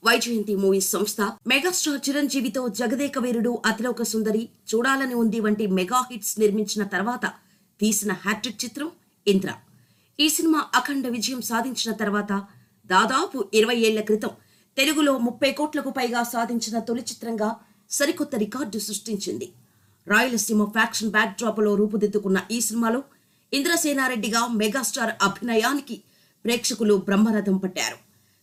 Vyjayanthi movies సంస్థ megastar చిరంజీవితో Jagadeka Veerudu Athiloka Sundari చూడాలని ఉంది వంటి మెగా హిట్స్ నిర్మించిన తర్వాత తీసిన హ్యాట్రిక్ చిత్రం ఇంద్ర. ఈ సినిమా అఖండ విజయం సాధించిన తర్వాత దాదాపు 20 ఏళ్ల క్రితం తెలుగులో 30 కోట్లకు పైగా సాధించిన తొలి చిత్రంగా సరికొత్త రికార్డు సృష్టించింది. రాయలసీమ ఫ్యాక్షన్ బ్యాక్ డ్రాప్ లో రూపుదిద్దుకున్న ఈ సినిమాలో ఇంద్రసేనారెడ్డిగా మెగాస్టార్ అభినయానికి ప్రేక్షకులు బ్రహ్మరథం పట్టారు.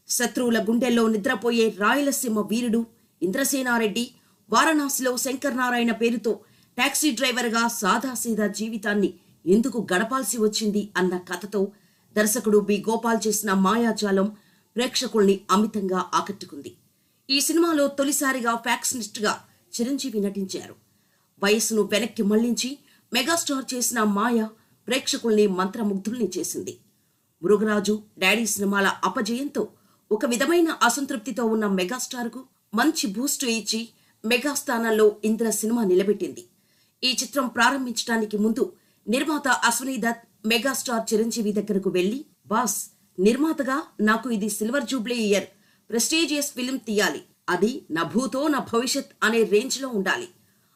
శత్రువుల గుండెల్లో నిద్రపోయే రాయలసీమ వీరుడు ఇంద్రసేనారెడ్డి వారణాసిలో శంకర్ నారాయణ పేరుతో టాక్సీ డ్రైవర్గా సాదాసీదా జీవితాన్ని ఎందుకు గడపాల్సి వచ్చింది అన్న కథతో దర్శకుడు బి గోపాల్ చేసిన మాయాజాలం ప్రేక్షకుల్ని అమితంగా ఆకట్టుకుంది. ఈ సినిమాలో తొలిసారిగా ఫ్యాక్షనిస్ట్ గా చిరంజీవి నటించారు. వయస్సును వెనక్కి మళ్లించి మెగాస్టార్ చేసిన మాయ ప్రేక్షకుల్ని మంత్రముగ్ధుల్ని చేసింది. మురుగరాజు, డాడీ సినిమాల అపజయంతో ఒక విధమైన అసంతృప్తితో ఉన్న మెగాస్టార్కు మంచి బూస్టు ఇచ్చి మెగాస్థానంలో ఇంద్ర సినిమా నిలబెట్టింది. ఈ చిత్రం ప్రారంభించడానికి ముందు నిర్మాత అశ్వనీ దత్ మెగాస్టార్ చిరంజీవి దగ్గరకు వెళ్లి, బాస్, నిర్మాతగా నాకు ఇది silver Jubilee year, prestigious film తీయాలి, అది నా భూతో నా భవిష్యత్ అనే రేంజ్ లో ఉండాలి.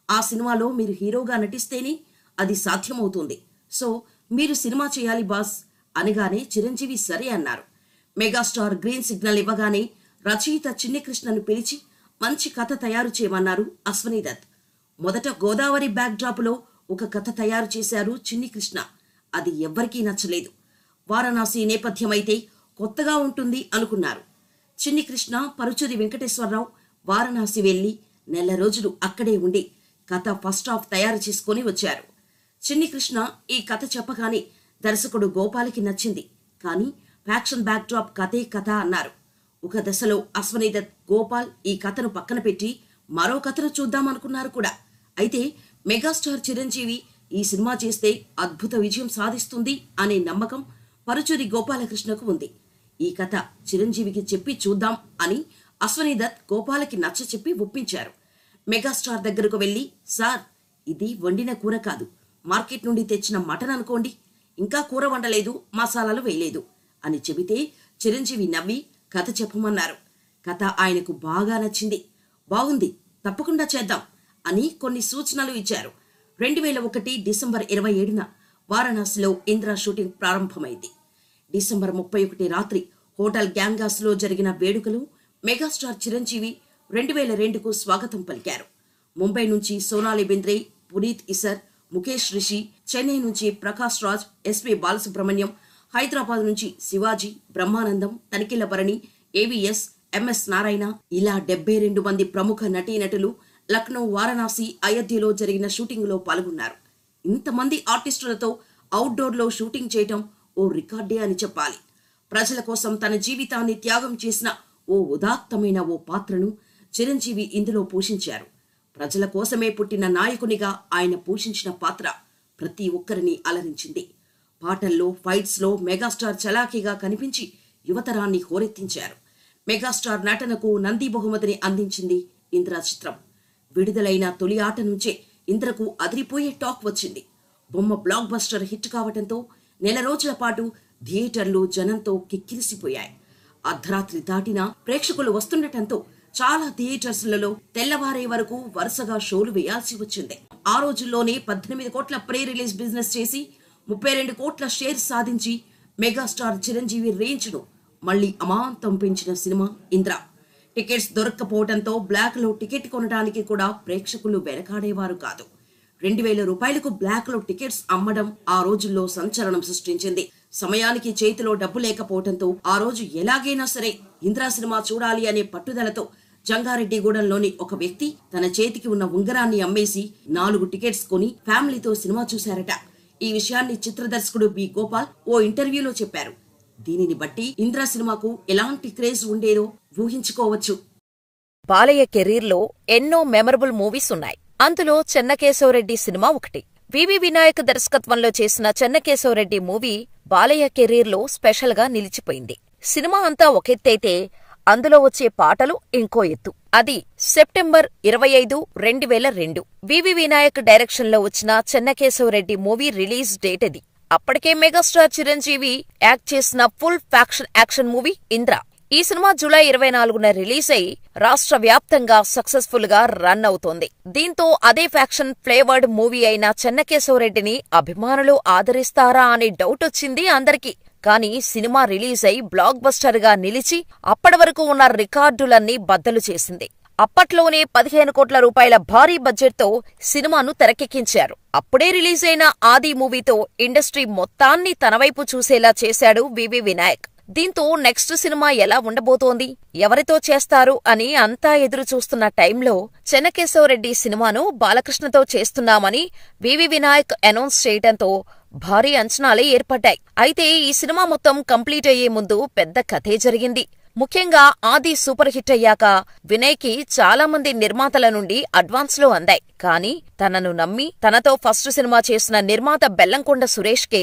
ఆ సినిమాలో మీరు హీరోగా నటిస్తేనే అది సాధ్యమవుతుంది. సో మీరు సినిమా చేయాలి బాస్ అనగానే చిరంజీవి సరే అన్నారు. మెగాస్టార్ గ్రీన్ సిగ్నల్ ఇవ్వగానే రచయిత చిన్ని కృష్ణను పిలిచి మంచి కథ తయారు చేయమన్నారు అశ్వనీ దత్. మొదట గోదావరి బ్యాక్ డ్రాప్ లో ఒక కథ తయారు చేశారు చిన్ని కృష్ణ. అది ఎవ్వరికీ నచ్చలేదు. వారణాసి నేపథ్యమైతే కొత్తగా ఉంటుంది అనుకున్నారు. చిన్ని కృష్ణ, పరుచూరి వెంకటేశ్వరరావు వారణాసి వెళ్లి నెల రోజులు అక్కడే ఉండి కథ ఫస్ట్ హాఫ్ తయారు చేసుకుని వచ్చారు. చిన్ని కృష్ణ ఈ కథ చెప్పగానే దర్శకుడు గోపాల్కి నచ్చింది. కానీ ఫ్యాక్షన్ బ్యాక్ డ్రాప్ కథే కథ అన్నారు. ఒక దశలో అశ్వనీ దత్, గోపాల్ ఈ కథను పక్కన పెట్టి మరో కథను చూద్దామనుకున్నారు కూడా. అయితే మెగాస్టార్ చిరంజీవి ఈ సినిమా చేస్తే అద్భుత విజయం సాధిస్తుంది అనే నమ్మకం పరుచూరి గోపాలకృష్ణకు ఉంది. ఈ కథ చిరంజీవికి చెప్పి చూద్దాం అని అశ్వనీ దత్ గోపాలకి నచ్చ చెప్పి ఒప్పించారు. మెగాస్టార్ దగ్గరకు వెళ్లి, సార్, ఇది వండిన కూర కాదు, మార్కెట్ నుండి తెచ్చిన మటన్ అనుకోండి, ఇంకా కూర వండలేదు, మసాలాలు వేయలేదు అని చెబితే చిరంజీవి నవ్వి కథ చెప్పమన్నారు. కథ ఆయనకు బాగా నచ్చింది. బాగుంది, తప్పకుండా చేద్దాం అని కొన్ని సూచనలు ఇచ్చారు. 2001 డిసెంబర్ 27న వారణాసిలో ఇంద్ర షూటింగ్ ప్రారంభమైంది. డిసెంబర్ 31 రాత్రి హోటల్ గ్యాంగాస్ లో జరిగిన వేడుకలు మెగాస్టార్ చిరంజీవి 2002కు స్వాగతం పలికారు. ముంబై నుంచి సోనాలి బింద్రే, పునీత్ ఇసర్, ముఖేష్ రిషి, చెన్నై నుంచి ప్రకాష్ రాజ్, ఎస్పి బాలసుబ్రహ్మణ్యం, హైదరాబాద్ నుంచి శివాజీ, బ్రహ్మానందం, తనిఖీల భరణి, ఏవిఎస్, ఎంఎస్ నారాయణ ఇలా 72 మంది ప్రముఖ నటీనటులు లక్నో, వారణాసి, అయోధ్యలో జరిగిన షూటింగ్ లో పాల్గొన్నారు. ఇంతమంది ఆర్టిస్టులతో అవుట్డోర్ లో షూటింగ్ చేయటం ఓ రికార్డే అని చెప్పాలి. ప్రజల కోసం తన జీవితాన్ని త్యాగం చేసిన ఓ ఉదాత్తమైన ఓ పాత్రను చిరంజీవి ఇందులో పోషించారు. ప్రజల కోసమే పుట్టిన నాయకునిగా ఆయన పోషించిన పాత్ర ప్రతి ఒక్కరిని అలరించింది. పాటల్లో, ఫైట్స్ లో మెగాస్టార్ చలాకీగా కనిపించి యువతరాన్ని హోరెత్తించారు. మెగాస్టార్ నటనకు నంది బహుమతిని అందించింది ఇంద్ర చిత్రం. విడుదలైన తొలి ఆట నుంచే ఇంద్రకు అదిరిపోయే టాక్ వచ్చింది. బొమ్మ బ్లాక్ బస్టర్ హిట్ కావటంతో నెల రోజుల పాటు థియేటర్లు జనంతో కిక్కిరిసిపోయాయి. అర్ధరాత్రి దాటినా ప్రేక్షకులు వస్తుండటంతో చాలా థియేటర్స్లలో తెల్లవారే వరకు వరుసగా షోలు వేయాల్సి వచ్చింది. ఆ రోజుల్లోనే 18 కోట్ల ప్రీ రిలీజ్ బిజినెస్ చేసి 32 కోట్ల షేర్ సాధించి మెగాస్టార్ చిరంజీవి రేంజ్ ను మళ్లీ అమాంతం పెంచిన సినిమా ఇంద్ర. టికెట్స్ దొరక్కపోవడంతో బ్లాక్ లో టికెట్ కొనడానికి కూడా ప్రేక్షకులు వెనకాడేవారు కాదు. 2000 రూపాయలకు బ్లాక్ లో టికెట్స్ అమ్మడం ఆ రోజుల్లో సంచలనం సృష్టించింది. సమయానికి చేతిలో డబ్బు లేకపోవడంతో ఆ రోజు ఎలాగైనా సరే ఇంద్ర సినిమా చూడాలి అనే పట్టుదలతో జంగారెడ్డిగూడెంలోని ఒక వ్యక్తి తన చేతికి ఉన్న ఉంగరాన్ని అమ్మేసి 4 టికెట్స్ కొని ఫ్యామిలీతో సినిమా చూశారట. ఈ విషయాన్ని చిత్ర దర్శకుడు బి గోపాల్ ఓ ఇంటర్వ్యూలో చెప్పారు. దీనిని బట్టి ఇంద్ర సినిమాకు ఎలాంటి క్రేజ్ ఉండేదో ఊహించుకోవచ్చు. బాలయ్య కెరీర్లో ఎన్నో మెమరబుల్ మూవీస్ ఉన్నాయి. అందులో చెన్నకేశవరెడ్డి సినిమా ఒకటి. వివి వినాయక్ దర్శకత్వంలో చేసిన చెన్నకేశవరెడ్డి మూవీ బాలయ్య కెరీర్లో స్పెషల్ గా నిలిచిపోయింది. సినిమా అంతా ఒకెత్తైతే అందులో వచ్చే పాటలు ఇంకో ఎత్తు. అది సెప్టెంబర్ 25, 2002 వివి వినాయక్ డైరెక్షన్లో వచ్చిన చెన్నకేశవరెడ్డి మూవీ రిలీజ్ డేట్ అది. అప్పటికే మెగాస్టార్ చిరంజీవి యాక్ట్ చేసిన full faction action movie Indra. ఈ సినిమా జూలై 24న రిలీజ్ అయి రాష్ట్ర వ్యాప్తంగా సక్సెస్ఫుల్ గా రన్ అవుతోంది. దీంతో అదే ఫ్యాక్షన్ ఫ్లేవర్డ్ మూవీ అయిన చెన్నకేశవరెడ్డిని అభిమానులు ఆదరిస్తారా అనే డౌట్ వచ్చింది అందరికీ. కానీ సినిమా రిలీజ్ అయి బ్లాక్ బస్టర్ గా నిలిచి అప్పటి వరకు ఉన్న రికార్డులన్నీ బద్దలు చేసింది. అప్పట్లోనే 15 కోట్ల రూపాయల భారీ బడ్జెట్తో సినిమాను తెరకెక్కించారు. అప్పుడే రిలీజ్ అయిన ఆది మూవీతో ఇండస్ట్రీ మొత్తాన్ని తనవైపు చూసేలా చేశాడు వివి వినాయక్. దీంతో నెక్స్ట్ సినిమా ఎలా ఉండబోతోంది, ఎవరితో చేస్తారు అని అంతా ఎదురు చూస్తున్న టైంలో చెన్నకేశవరెడ్డి సినిమాను బాలకృష్ణతో చేస్తున్నామని వివి వినాయక్ అనౌన్స్ చేయడంతో భారీ అంచనాలే ఏర్పడ్డాయి. అయితే ఈ సినిమా మొత్తం కంప్లీట్ అయ్యే ముందు పెద్ద కథే జరిగింది. ముఖ్యంగా ఆది సూపర్ హిట్ అయ్యాక వినయ్కి చాలా మంది నిర్మాతల నుండి అడ్వాన్స్లు అందాయి. కానీ తనను నమ్మి తనతో ఫస్ట్ సినిమా చేసిన నిర్మాత బెల్లంకొండ సురేష్కే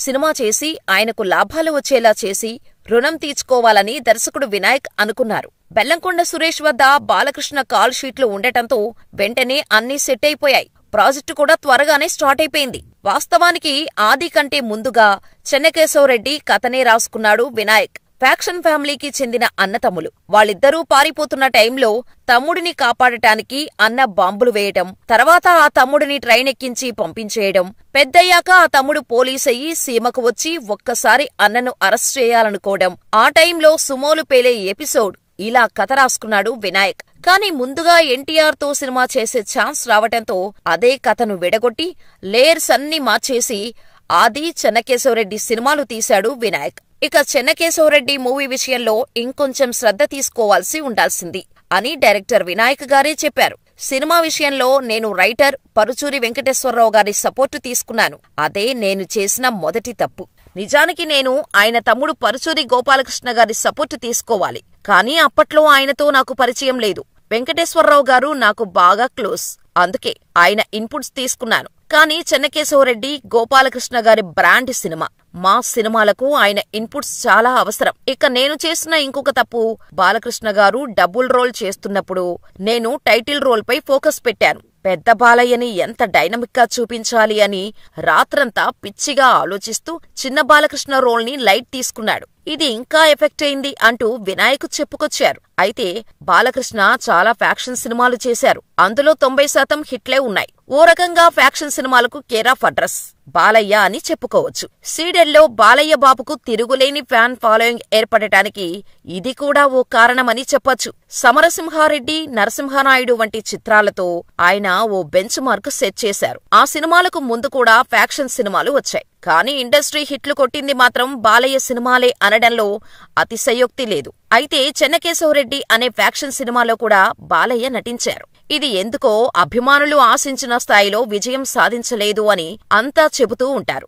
సినిమా చేసి ఆయనకు లాభాలు వచ్చేలా చేసి రుణం తీర్చుకోవాలని దర్శకుడు వినాయక్ అనుకున్నారు. బెల్లంకొండ సురేష్ వద్ద బాలకృష్ణ కాల్ షీట్లు ఉండటంతో వెంటనే అన్నీ సెట్ అయిపోయాయి. ప్రాజెక్టు కూడా త్వరగానే స్టార్ట్ అయిపోయింది. వాస్తవానికి ఆది కంటే ముందుగా చెన్నకేశవరెడ్డి కథనే రాసుకున్నాడు వినాయక్. ఫ్యాక్షన్ ఫ్యామిలీకి చెందిన అన్నతమ్ములు. వాళ్ళిద్దరూ పారిపోతున్న టైంలో తమ్ముడిని కాపాడటానికి అన్న బాంబులు వేయటం, తర్వాత ఆ తమ్ముడిని ట్రైన్ ఎక్కించి పంపించేయడం, పెద్దయ్యాక ఆ తమ్ముడు పోలీసయ్యి సీమకు వచ్చి ఒక్కసారి అన్నను అరెస్ట్ చేయాలనుకోవడం, ఆ టైంలో సుమోలు పేలే ఎపిసోడ్, ఇలా కథ రాసుకున్నాడు వినాయక్. కానీ ముందుగా ఎన్టీఆర్తో సినిమా చేసే ఛాన్స్ రావటంతో అదే కథను విడగొట్టి లేయర్స్ అన్నీ మార్చేసి ఆది చెన్నకేశవరెడ్డి సినిమాలు తీశాడు వినాయక్. ఇక చెన్నకేశవరెడ్డి మూవీ విషయంలో ఇంకొంచెం శ్రద్ధ తీసుకోవాల్సి ఉండాల్సింది అని డైరెక్టర్ వినాయక్ గారే చెప్పారు. సినిమా విషయంలో నేను రైటర్ పరుచూరి వెంకటేశ్వరరావు గారి సపోర్టు తీసుకున్నాను. అదే నేను చేసిన మొదటి తప్పు. నిజానికి నేను ఆయన తమ్ముడు పరుచూరి గోపాలకృష్ణ గారి సపోర్టు తీసుకోవాలి. కానీ అప్పట్లో ఆయనతో నాకు పరిచయం లేదు. వెంకటేశ్వరరావు గారు నాకు బాగా క్లోజ్. అందుకే ఆయన ఇన్పుట్స్ తీసుకున్నాను. కానీ చెన్నకేశవరెడ్డి గోపాలకృష్ణ గారి బ్రాండ్ సినిమా, మా సినిమాలకు ఆయన ఇన్పుట్స్ చాలా అవసరం. ఇక నేను చేసిన ఇంకొక తప్పు, బాలకృష్ణ గారు డబుల్ రోల్ చేస్తున్నప్పుడు నేను టైటిల్ రోల్ పై ఫోకస్ పెట్టాను. పెద్ద బాలయ్యని ఎంత డైనమిక్ గా చూపించాలి అని రాత్రంతా పిచ్చిగా ఆలోచిస్తూ చిన్న బాలకృష్ణ రోల్ ని లైట్ తీసుకున్నాడు. ఇది ఇంకా ఎఫెక్ట్ అయింది అంటూ వినాయక్ చెప్పుకొచ్చారు. అయితే బాలకృష్ణ చాలా ఫ్యాక్షన్ సినిమాలు చేశారు. అందులో 90% హిట్లే ఉన్నాయి. ఓ రకంగా ఫ్యాక్షన్ సినిమాలకు కేర్ ఆఫ్ అడ్రస్ బాలయ్య అని చెప్పుకోవచ్చు. సీడెల్లో బాలయ్య బాబుకు తిరుగులేని ఫ్యాన్ ఫాలోయింగ్ ఏర్పడటానికి ఇది కూడా ఓ కారణమని చెప్పొచ్చు. సమరసింహారెడ్డి, నరసింహనాయుడు వంటి చిత్రాలతో ఆయన ఓ బెంచ్ మార్క్ సెట్ చేశారు. ఆ సినిమాలకు ముందు కూడా ఫ్యాక్షన్ సినిమాలు వచ్చాయి. కానీ ఇండస్ట్రీ హిట్లు కొట్టింది మాత్రం బాలయ్య సినిమాలే అనడంలో అతిశయోక్తి లేదు. అయితే చెన్నకేశవరెడ్డి అనే ఫ్యాక్షన్ సినిమాలో కూడా బాలయ్య నటించారు. ఇది ఎందుకో అభిమానులు ఆశించిన స్థాయిలో విజయం సాధించలేదు అని అంతా చెబుతూ ఉంటారు.